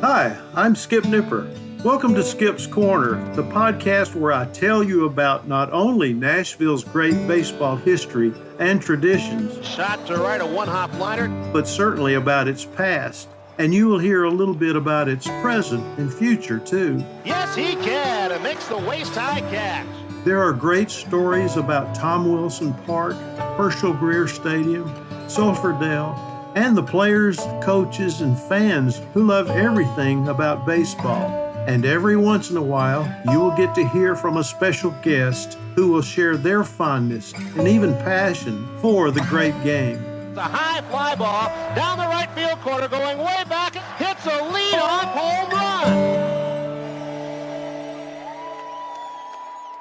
Hi, I'm Skip Nipper. Welcome to Skip's Corner, the podcast where I tell you about not only Nashville's great baseball history and traditions, shot to right, a one-hop liner, but certainly about its past. And you will hear a little bit about its present and future, too. Yes, he can, and makes the waist-high catch. There are great stories about Tom Wilson Park, Herschel Greer Stadium, Sulphur Dell, and the players, coaches, and fans who love everything about baseball. And every once in a while, you will get to hear from a special guest who will share their fondness and even passion for the great game. The high fly ball down the right field corner, going way back, hits a lead-off home run.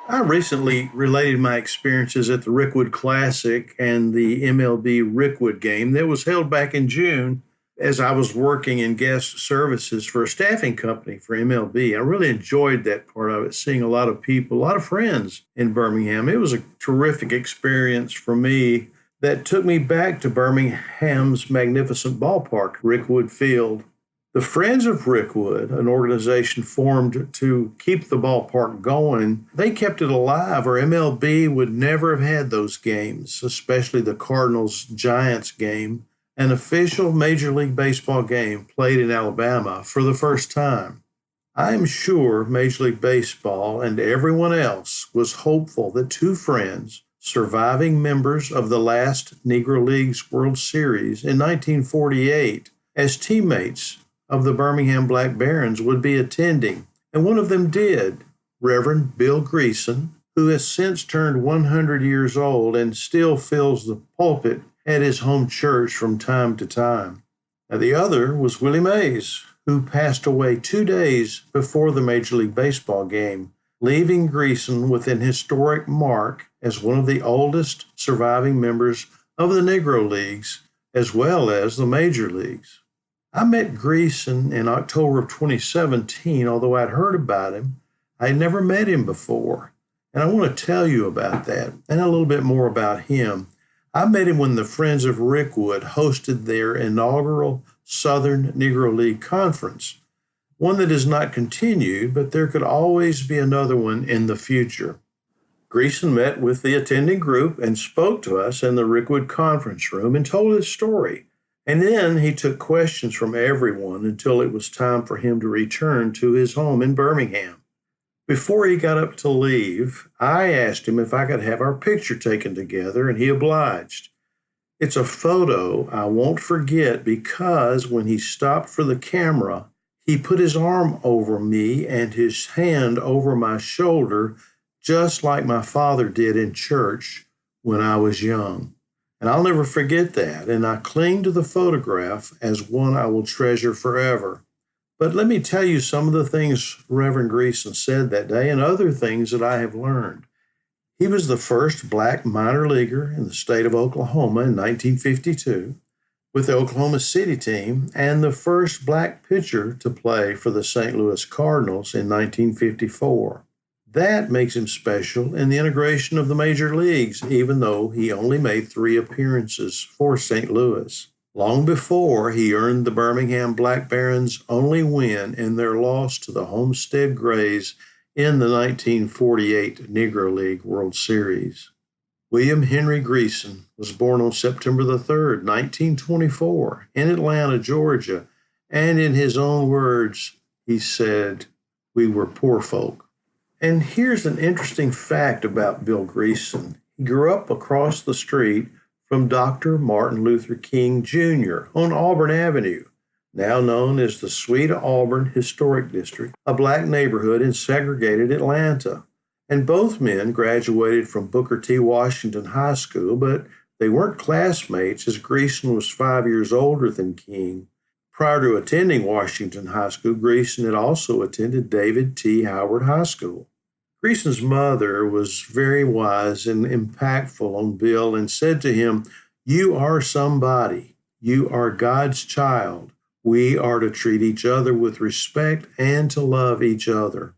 I recently related my experiences at the Rickwood Classic and the MLB Rickwood game that was held back in June as I was working in guest services for a staffing company for MLB. I really enjoyed that part of it, seeing a lot of people, a lot of friends in Birmingham. It was a terrific experience for me that took me back to Birmingham's magnificent ballpark, Rickwood Field. The Friends of Rickwood, an organization formed to keep the ballpark going, they kept it alive, or MLB would never have had those games, especially the Cardinals-Giants game, an official Major League Baseball game played in Alabama for the first time. I am sure Major League Baseball and everyone else was hopeful that two friends, surviving members of the last Negro League's World Series in 1948, as teammates of the Birmingham Black Barons, would be attending, and one of them did, Reverend Bill Greason, who has since turned 100 years old and still fills the pulpit at his home church from time to time. Now, the other was Willie Mays, who passed away 2 days before the Major League Baseball game, leaving Greason with an historic mark as one of the oldest surviving members of the Negro Leagues, as well as the Major Leagues. I met Greason in October of 2017, although I'd heard about him. I'd never met him before, and I want to tell you about that and a little bit more about him. I met him when the Friends of Rickwood hosted their inaugural Southern Negro League conference, one that has not continued, but there could always be another one in the future. Greason met with the attending group and spoke to us in the Rickwood conference room and told his story. And then he took questions from everyone until it was time for him to return to his home in Birmingham. Before he got up to leave, I asked him if I could have our picture taken together, and he obliged. It's a photo I won't forget because when he stopped for the camera, he put his arm over me and his hand over my shoulder, just like my father did in church when I was young. And I'll never forget that, and I cling to the photograph as one I will treasure forever. But let me tell you some of the things Reverend Greason said that day and other things that I have learned. He was the first black minor leaguer in the state of Oklahoma in 1952 with the Oklahoma City team, and the first black pitcher to play for the St. Louis Cardinals in 1954. That makes him special in the integration of the major leagues, even though he only made 3 appearances for St. Louis. Long before, he earned the Birmingham Black Barons' only win in their loss to the Homestead Grays in the 1948 Negro League World Series. William Henry Greason was born on September the 3rd, 1924, in Atlanta, Georgia, and in his own words, he said, "We were poor folk." And here's an interesting fact about Bill Greason. He grew up across the street from Dr. Martin Luther King Jr. on Auburn Avenue, now known as the Sweet Auburn Historic District, a black neighborhood in segregated Atlanta. And both men graduated from Booker T. Washington High School, but they weren't classmates as Greason was 5 years older than King. Prior to attending Washington High School, Greason had also attended David T. Howard High School. Greason's mother was very wise and impactful on Bill and said to him, "You are somebody. You are God's child. We are to treat each other with respect and to love each other."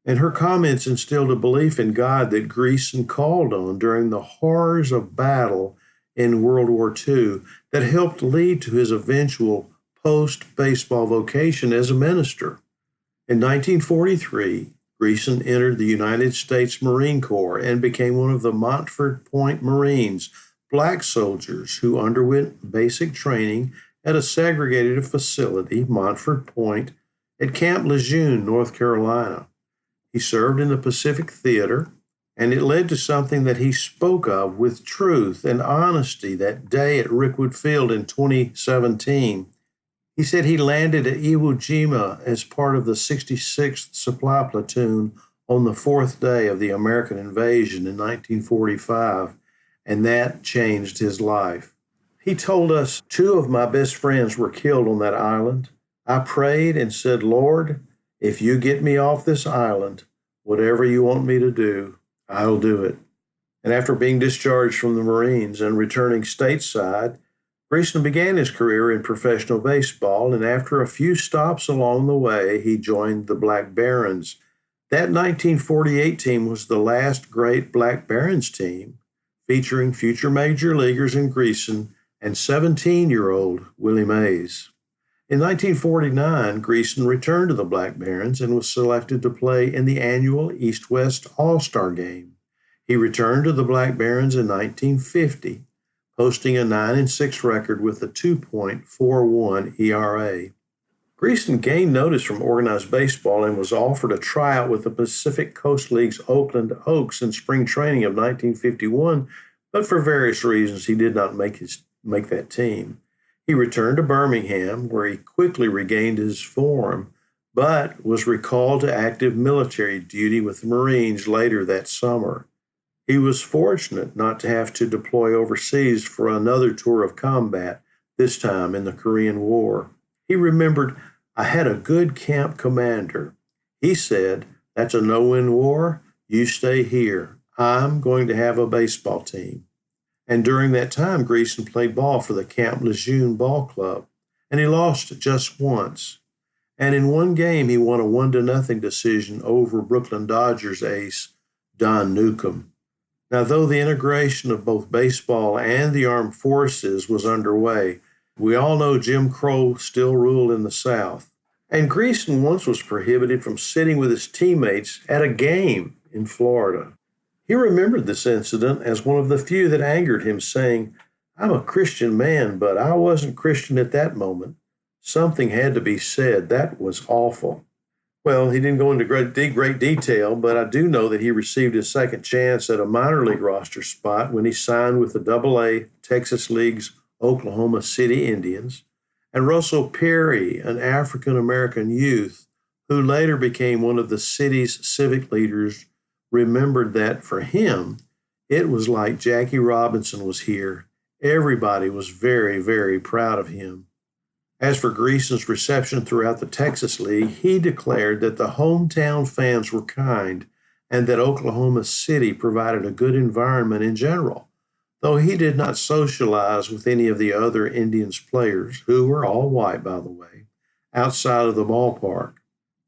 And her comments instilled a belief in God that Greason called on during the horrors of battle in World War II that helped lead to his eventual post-baseball vocation as a minister. In 1943, Greason entered the United States Marine Corps and became one of the Montford Point Marines, black soldiers who underwent basic training at a segregated facility, Montford Point, at Camp Lejeune, North Carolina. He served in the Pacific Theater, and it led to something that he spoke of with truth and honesty that day at Rickwood Field in 2017. He said he landed at Iwo Jima as part of the 66th Supply Platoon on the fourth day of the American invasion in 1945, and that changed his life. He told us, 2 of my best friends were killed on that island. I prayed and said, Lord, if you get me off this island, whatever you want me to do, I'll do it. And after being discharged from the Marines and returning stateside, Greason began his career in professional baseball, and after a few stops along the way, he joined the Black Barons. That 1948 team was the last great Black Barons team, featuring future major leaguers in Greason and 17-year-old Willie Mays. In 1949, Greason returned to the Black Barons and was selected to play in the annual East-West All-Star Game. He returned to the Black Barons in 1950, posting a 9-6 record with a 2.41 ERA. Greason gained notice from organized baseball and was offered a tryout with the Pacific Coast League's Oakland Oaks in spring training of 1951, but for various reasons he did not make that team. He returned to Birmingham, where he quickly regained his form, but was recalled to active military duty with the Marines later that summer. He was fortunate not to have to deploy overseas for another tour of combat, this time in the Korean War. He remembered, I had a good camp commander. He said, that's a no-win war. You stay here. I'm going to have a baseball team. And during that time, Greason played ball for the Camp Lejeune Ball Club, and he lost just once. And in one game, he won a 1-0 decision over Brooklyn Dodgers ace Don Newcomb. Now, though the integration of both baseball and the armed forces was underway, we all know Jim Crow still ruled in the South. And Greason once was prohibited from sitting with his teammates at a game in Florida. He remembered this incident as one of the few that angered him, saying, I'm a Christian man, but I wasn't Christian at that moment. Something had to be said. That was awful. Well, he didn't go into great detail, but I do know that he received his second chance at a minor league roster spot when he signed with the AA Texas League's Oklahoma City Indians, and Russell Perry, an African-American youth who later became one of the city's civic leaders, remembered that for him, it was like Jackie Robinson was here. Everybody was very, very proud of him. As for Greason's reception throughout the Texas League, he declared that the hometown fans were kind and that Oklahoma City provided a good environment in general, though he did not socialize with any of the other Indians players, who were all white, by the way, outside of the ballpark.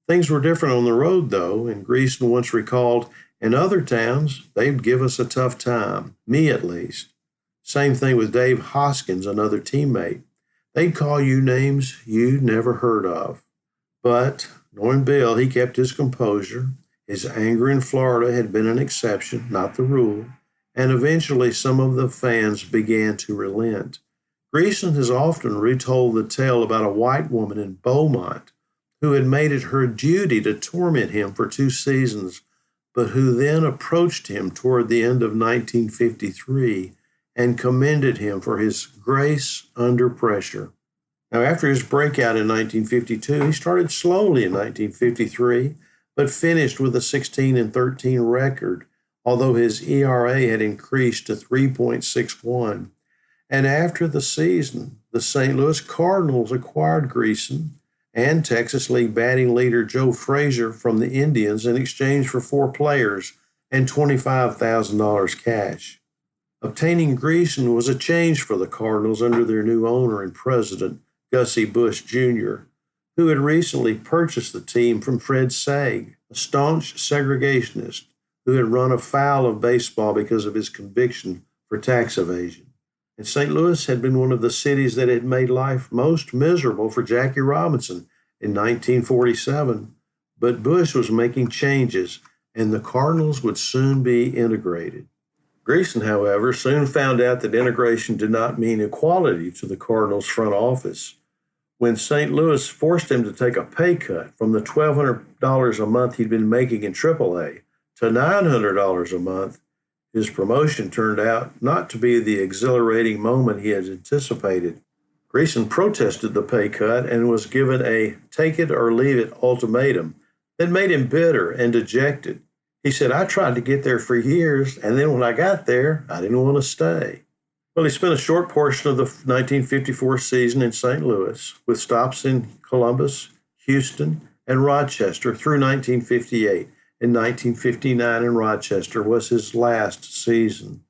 Things were different on the road, though, and Greason once recalled, in other towns, they'd give us a tough time, me at least. Same thing with Dave Hoskins, another teammate. They'd call you names you'd never heard of. But, knowing Bill, he kept his composure. His anger in Florida had been an exception, not the rule, and eventually some of the fans began to relent. Greason has often retold the tale about a white woman in Beaumont who had made it her duty to torment him for 2 seasons, but who then approached him toward the end of 1953 and commended him for his grace under pressure. Now, after his breakout in 1952, he started slowly in 1953, but finished with a 16-13 record, although his ERA had increased to 3.61. And after the season, the St. Louis Cardinals acquired Greason and Texas League batting leader Joe Frazier from the Indians in exchange for 4 players and $25,000 cash. Obtaining Greason was a change for the Cardinals under their new owner and president, Gussie Busch Jr., who had recently purchased the team from Fred Saig, a staunch segregationist who had run afoul of baseball because of his conviction for tax evasion. And St. Louis had been one of the cities that had made life most miserable for Jackie Robinson in 1947. But Bush was making changes, and the Cardinals would soon be integrated. Greason, however, soon found out that integration did not mean equality to the Cardinals' front office. When St. Louis forced him to take a pay cut from the $1,200 a month he'd been making in AAA to $900 a month, his promotion turned out not to be the exhilarating moment he had anticipated. Greason protested the pay cut and was given a take-it-or-leave-it ultimatum that made him bitter and dejected. He said, "I tried to get there for years, and then when I got there, I didn't want to stay." Well, he spent a short portion of the 1954 season in St. Louis, with stops in Columbus, Houston, and Rochester through 1958. In 1959 in Rochester was his last season.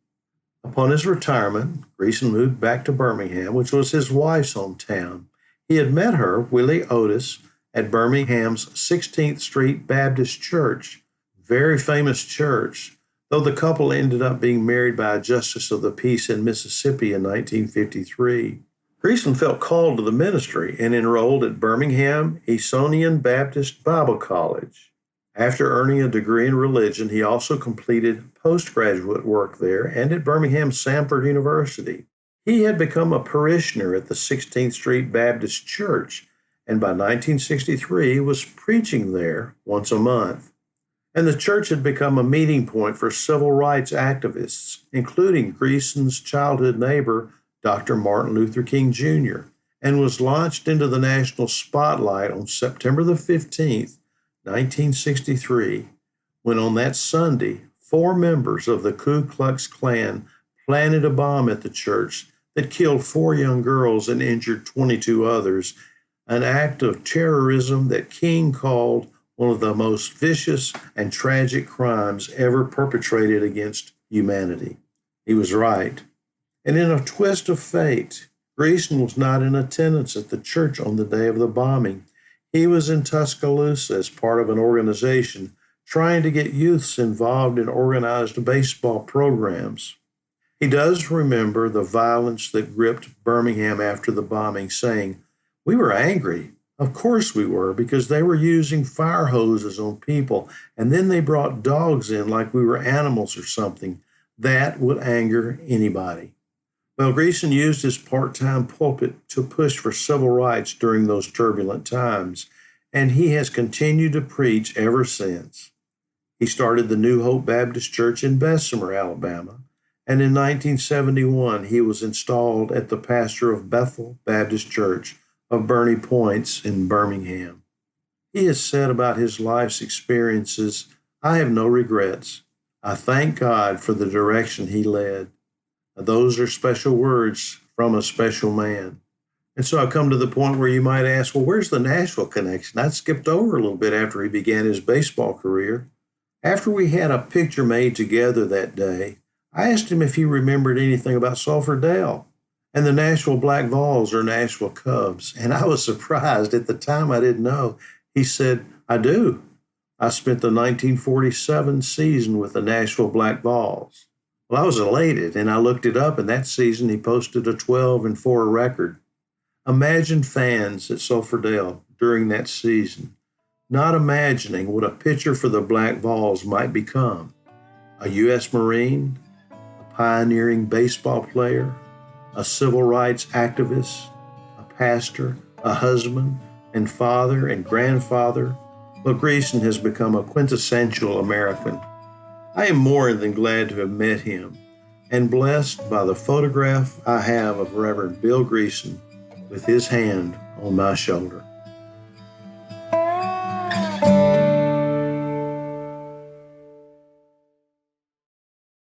Upon his retirement, Greason moved back to Birmingham, which was his wife's hometown. He had met her, Willie Otis, at Birmingham's 16th Street Baptist Church, very famous church, though the couple ended up being married by a justice of the peace in Mississippi in 1953. Greason felt called to the ministry and enrolled at Birmingham Esonian Baptist Bible College. After earning a degree in religion, he also completed postgraduate work there and at Birmingham Samford University. He had become a parishioner at the 16th Street Baptist Church, and by 1963 was preaching there once a month. And the church had become a meeting point for civil rights activists, including Greason's childhood neighbor, Dr. Martin Luther King Jr., and was launched into the national spotlight on September the 15th, 1963, when on that Sunday, 4 members of the Ku Klux Klan planted a bomb at the church that killed 4 young girls and injured 22 others, an act of terrorism that King called one of the most vicious and tragic crimes ever perpetrated against humanity. He was right. And in a twist of fate, Greason was not in attendance at the church on the day of the bombing. He was in Tuscaloosa as part of an organization trying to get youths involved in organized baseball programs. He does remember the violence that gripped Birmingham after the bombing, saying, "We were angry. Of course we were, because they were using fire hoses on people, and then they brought dogs in like we were animals or something. That would anger anybody." Well, Greason used his part-time pulpit to push for civil rights during those turbulent times, and he has continued to preach ever since. He started the New Hope Baptist Church in Bessemer, Alabama, and in 1971 he was installed at the pastor of Bethel Baptist Church of Bernie Points in Birmingham. He has said about his life's experiences, "I have no regrets. I thank God for the direction he led." Those are special words from a special man. And so I come to the point where you might ask, well, where's the Nashville connection? I skipped over a little bit after he began his baseball career. After we had a picture made together that day, I asked him if he remembered anything about Sulphur Dell and the Nashville Black Vols or Nashville Cubs. And I was surprised. At the time, I didn't know. He said, "I do. I spent the 1947 season with the Nashville Black Vols." Well, I was elated, and I looked it up, and that season he posted a 12-4 record. Imagine fans at Sulphur Dell during that season not imagining what a pitcher for the Black Vols might become: a U.S. Marine, a pioneering baseball player, a civil rights activist, a pastor, a husband and father and grandfather. Well, Greason has become a quintessential American. I am more than glad to have met him and blessed by the photograph I have of Reverend Bill Greason with his hand on my shoulder.